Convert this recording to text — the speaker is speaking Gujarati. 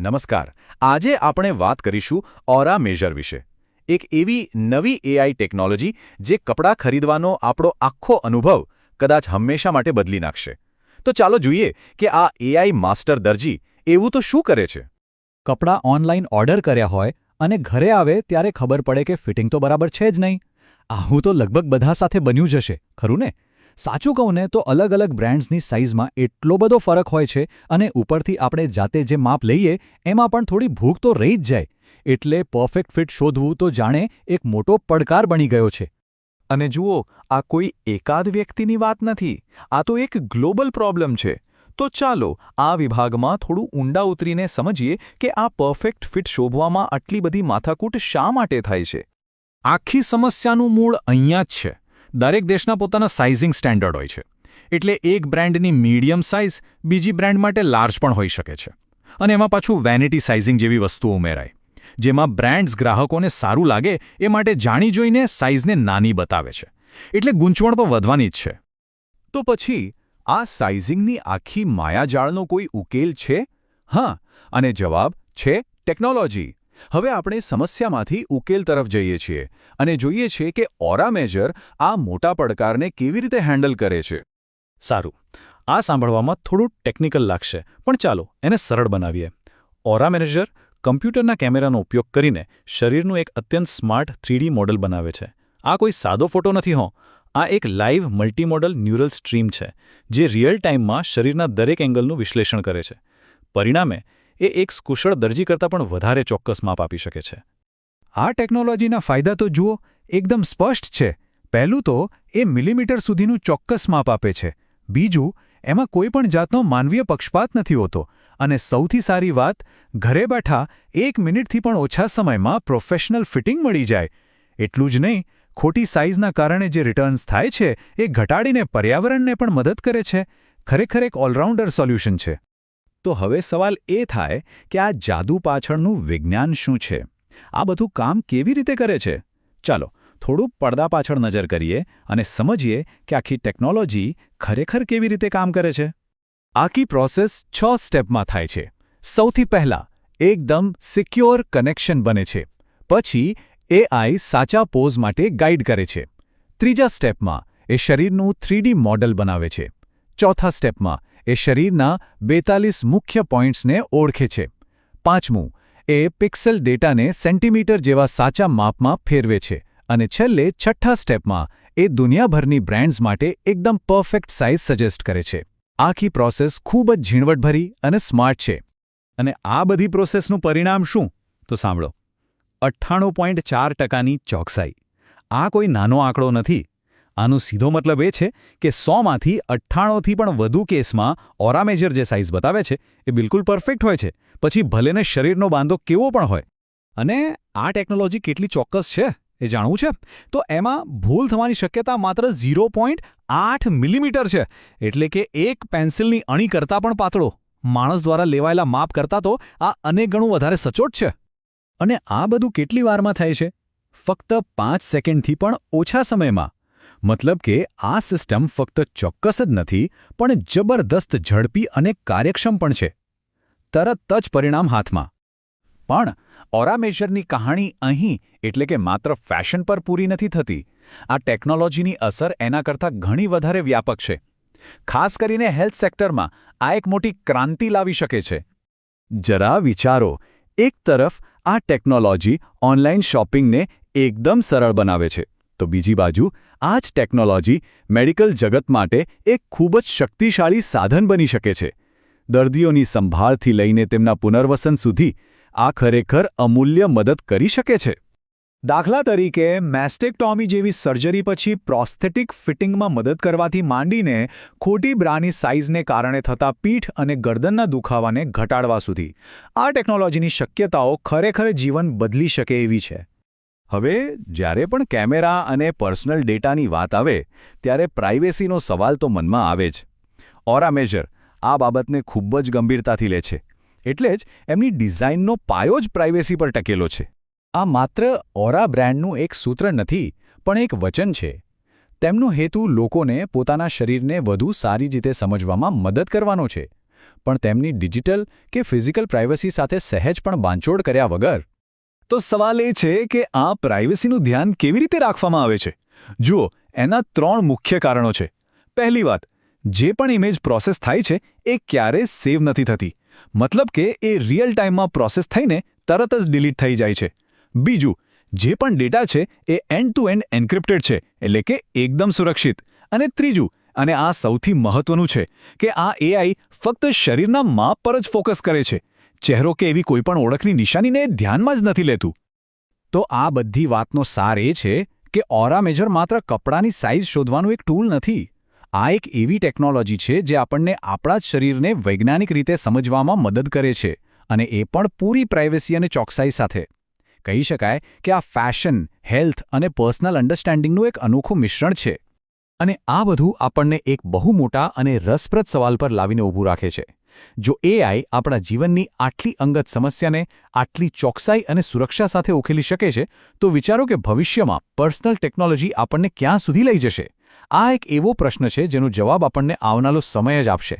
નમસ્કાર. આજે આપણે વાત કરીશું ઓરા મેઝર વિશે. એક એવી નવી એઆઈ ટેકનોલોજી જે કપડાં ખરીદવાનો આપણો આખો અનુભવ કદાચ હંમેશા માટે બદલી નાખશે. તો ચાલો જોઈએ કે આ એઆઈ માસ્ટર દરજી એવું તો શું કરે છે. કપડાં ઓનલાઈન ઓર્ડર કર્યા હોય અને ઘરે આવે ત્યારે ખબર પડે કે ફિટિંગ તો બરાબર છે જ નહીં. આવું તો લગભગ બધા સાથે બન્યું જ હશે, ખરું ને? સાચું કહું ને તો અલગ અલગ બ્રાન્ડ્સની સાઇઝમાં એટલો બધો ફરક હોય છે અને ઉપરથી આપણે જાતે જે માપ લઈએ એમાં પણ થોડી ભૂખ તો રહી જ જાય. એટલે પરફેક્ટ ફિટ શોધવું તો જાણે એક મોટો પડકાર બની ગયો છે. અને જુઓ, આ કોઈ એકાદ વ્યક્તિની વાત નથી, આ તો એક ગ્લોબલ પ્રોબ્લેમ છે. તો ચાલો આ વિભાગમાં થોડું ઊંડા ઉતરીને સમજીએ કે આ પરફેક્ટ ફિટ શોધવામાં આટલી બધી માથાકૂટ શા માટે થાય છે. આખી સમસ્યાનું મૂળ અહીંયા જ છે. દરેક દેશના પોતાના સાઇઝિંગ સ્ટેન્ડર્ડ હોય છે. એટલે એક બ્રાન્ડની મીડિયમ સાઇઝ બીજી બ્રાન્ડ માટે લાર્જ પણ હોઈ શકે છે. અને એમાં પાછું વેનિટી સાઇઝિંગ જેવી વસ્તુઓ ઉમેરાય, જેમાં બ્રાન્ડ્સ ગ્રાહકોને સારું લાગે એ માટે જાણી જોઈને સાઇઝને નાની બતાવે છે. એટલે ગૂંચવણ તો વધવાની જ છે. તો પછી આ સાઇઝિંગની આખી માયાજાળનો કોઈ ઉકેલ છે? હા, અને જવાબ છે ટેકનોલોજી. હવે આપણે સમસ્યામાંથી ઉકેલ તરફ જઈએ છીએ અને જોઈએ છીએ કે ઓરા મેઝર આ મોટા પડકારને કેવી રીતે હેન્ડલ કરે છે. સારું, આ સાંભળવામાં થોડું ટેકનિકલ લાગશે, પણ ચાલો એને સરળ બનાવીએ. ઓરા મેઝર કમ્પ્યુટરના કેમેરાનો ઉપયોગ કરીને શરીરનું એક અત્યંત સ્માર્ટ 3D મોડલ બનાવે છે. આ કોઈ સાદો ફોટો નથી હો, આ એક લાઇવ મલ્ટીમોડલ ન્યુરલ સ્ટ્રીમ છે જે રિયલ ટાઈમમાં શરીરના દરેક એંગલનું વિશ્લેષણ કરે છે. પરિણામે એ એક કુશળ દરજી કરતાં પણ વધારે ચોક્કસ માપ આપી શકે છે. આ ટેકનોલોજીના ફાયદા તો જુઓ, એકદમ સ્પષ્ટ છે. પહેલું તો એ મિલીમીટર સુધીનું ચોક્કસ માપ આપે છે. બીજું, એમાં કોઈ પણ જાતનો માનવીય પક્ષપાત નથી હોતો. અને સૌથી સારી વાત, ઘરે બેઠા 1 મિનિટથી પણ ઓછા સમયમાં પ્રોફેશનલ ફિટિંગ મળી જાય. એટલું જ નહીં, ખોટી સાઇઝના કારણે જે રિટર્ન્સ થાય છે એ ઘટાડીને પર્યાવરણને પણ મદદ કરે છે. ખરેખર એક ઓલરાઉન્ડર સોલ્યુશન છે. તો હવે સવાલ એ થાય કે આ જાદુ પાછળનું વિજ્ઞાન શું છે? આ બધું કામ કેવી રીતે કરે છે? ચાલો થોડું પડદા પાછળ નજર કરીએ અને સમજીએ કે આખી ટેકનોલોજી ખરેખર કેવી રીતે કામ કરે છે. આખી પ્રોસેસ 6 સ્ટેપમાં થાય છે. સૌથી પહેલાં એકદમ સિક્યોર કનેક્શન બને છે. પછી એઆઈ સાચા પોઝ માટે ગાઈડ કરે છે. ત્રીજા સ્ટેપમાં એ શરીરનું 3D મોડલ બનાવે છે. ચોથા સ્ટેપમાં એ શરીરના 42 મુખ્ય પોઇન્ટ્સને ઓળખે છે. પાંચમું, એ પિક્સેલ ડેટાને સેન્ટીમીટર જેવા સાચા માપમાં ફેરવે છે. અને છેલ્લે છઠ્ઠા સ્ટેપમાં એ દુનિયાભરની બ્રાન્ડ્સ માટે એકદમ પરફેક્ટ સાઇઝ સજેસ્ટ કરે છે. આખી પ્રોસેસ ખૂબ જ ઝીણવટભરી અને સ્માર્ટ છે. અને આ બધી પ્રોસેસનું પરિણામ શું? તો સાંભળો, 98.4%ની ચોકસાઈ. આ કોઈ નાનો આંકડો નથી. આનો સીધો મતલબ એ છે કે 100માંથી 98થી પણ વધુ કેસમાં ઓરા મેઝર જે સાઇઝ બતાવે છે એ બિલકુલ પરફેક્ટ હોય છે, પછી ભલેને શરીરનો બાંધો કેવો પણ હોય. અને આ ટેકનોલોજી કેટલી ચોક્કસ છે એ જાણવું છે? તો એમાં ભૂલ થવાની શક્યતા માત્ર 0.8 મિલીમીટર છે. એટલે કે એક પેન્સિલની અણી કરતાં પણ પાતળો. માણસ દ્વારા લેવાયેલા માપ કરતાં તો આ અનેક ગણું વધારે સચોટ છે. અને આ બધું કેટલી વારમાં થાય છે? ફક્ત 5 સેકન્ડથી પણ ઓછા સમયમાં. મતલબ કે આ સિસ્ટમ ફક્ત ચોક્કસ જ નથી, પણ જબરદસ્ત ઝડપી અને કાર્યક્ષમ પણ છે. તરત જ પરિણામ હાથમાં. પણ ઓરા મેઝરની કહાણી અહીં એટલે કે માત્ર ફેશન પર પૂરી નથી થતી. આ ટેકનોલોજીની અસર એના કરતાં ઘણી વધારે વ્યાપક છે. ખાસ કરીને હેલ્થ સેક્ટરમાં આ એક મોટી ક્રાંતિ લાવી શકે છે. જરા વિચારો, એક તરફ આ ટેકનોલોજી ઓનલાઈન શોપિંગને એકદમ સરળ બનાવે છે, તો બીજી બાજુ આ જ ટેકનોલોજી મેડિકલ જગત માટે એક ખૂબ જ શક્તિશાળી સાધન બની શકે છે. દર્દીઓની સંભાળથી લઈને તેમના પુનર્વસન સુધી આ ખરેખર અમૂલ્ય મદદ કરી શકે છે. દાખલા તરીકે મેસ્ટેક્ટોમી જેવી સર્જરી પછી પ્રોસ્થેટિક ફિટિંગમાં મદદ કરવાથી માંડીને ખોટી બ્રાની સાઇઝને કારણે થતા પીઠ અને ગરદનના દુખાવાને ઘટાડવા સુધી આ ટેકનોલોજીની શક્યતાઓ ખરેખર જીવન બદલી શકે એવી છે. હવે જ્યારે પણ કેમેરા અને પર્સનલ ડેટાની વાત આવે ત્યારે પ્રાઇવેસીનો સવાલ તો મનમાં આવે જ. ઓરા મેઝર આ બાબતને ખૂબ જ ગંભીરતાથી લે છે. એટલે જ એમની ડિઝાઇનનો પાયો જ પ્રાઇવેસી પર ટકેલો છે. આ માત્ર ઓરા બ્રાન્ડનું એક સૂત્ર નથી, પણ એક વચન છે. તેમનો હેતુ લોકોને પોતાના શરીરને વધુ સારી રીતે સમજવામાં મદદ કરવાનો છે. પણ તેમની ડિજિટલ કે ફિઝિકલ પ્રાઇવસી સાથે સહેજ પણ બાંધછોડ કર્યા વગર. તો સવાલ એ છે કે આ પ્રાઇવસીનું ધ્યાન કેવી રીતે રાખવામાં આવે છે? જુઓ, એના 3 મુખ્ય કારણો છે. પહેલી વાત, જે પણ ઇમેજ પ્રોસેસ થાય છે એ ક્યારેય સેવ નથી થતી. મતલબ કે એ રિયલ ટાઈમમાં પ્રોસેસ થઈને તરત જ ડિલીટ થઈ જાય છે. બીજું, જે પણ ડેટા છે એ એન્ડ ટુ એન્ડ એન્ક્રિપ્ટેડ છે, એટલે કે એકદમ સુરક્ષિત. અને ત્રીજું, અને આ સૌથી મહત્વનું છે, કે આ એઆઈ ફક્ત શરીરના માપ પર જ ફોકસ કરે છે. ચહેરો કે એવી કોઈપણ ઓળખની નિશાનીને ધ્યાનમાં જ નથી લેતું. તો આ બધી વાતનો સાર એ છે કે ઓરા મેજર માત્ર કપડાની સાઇઝ શોધવાનું એક ટૂલ નથી. આ એક એવી ટેકનોલોજી છે જે આપણને આપણા જ શરીરને વૈજ્ઞાનિક રીતે સમજવામાં મદદ કરે છે, અને એ પણ પૂરી પ્રાઇવસી અને ચોકસાઈ સાથે. કહી શકાય કે આ ફેશન, હેલ્થ અને પર્સનલ અન્ડરસ્ટેન્ડિંગનું એક અનોખું મિશ્રણ છે. અને આ બધું આપણને એક બહુ મોટા અને રસપ્રદ સવાલ પર લાવીને ઊભું રાખે છે. જો એઆઈ આપણા જીવનની આટલી અંગત સમસ્યાને આટલી ચોકસાઈ અને સુરક્ષા સાથે ઉકેલી શકે છે, તો વિચારો કે ભવિષ્યમાં પર્સનલ ટેકનોલોજી આપણને ક્યાં સુધી લઈ જશે? આ એક એવો પ્રશ્ન છે જેનો જવાબ આપણને આવનારો સમય જ આપશે.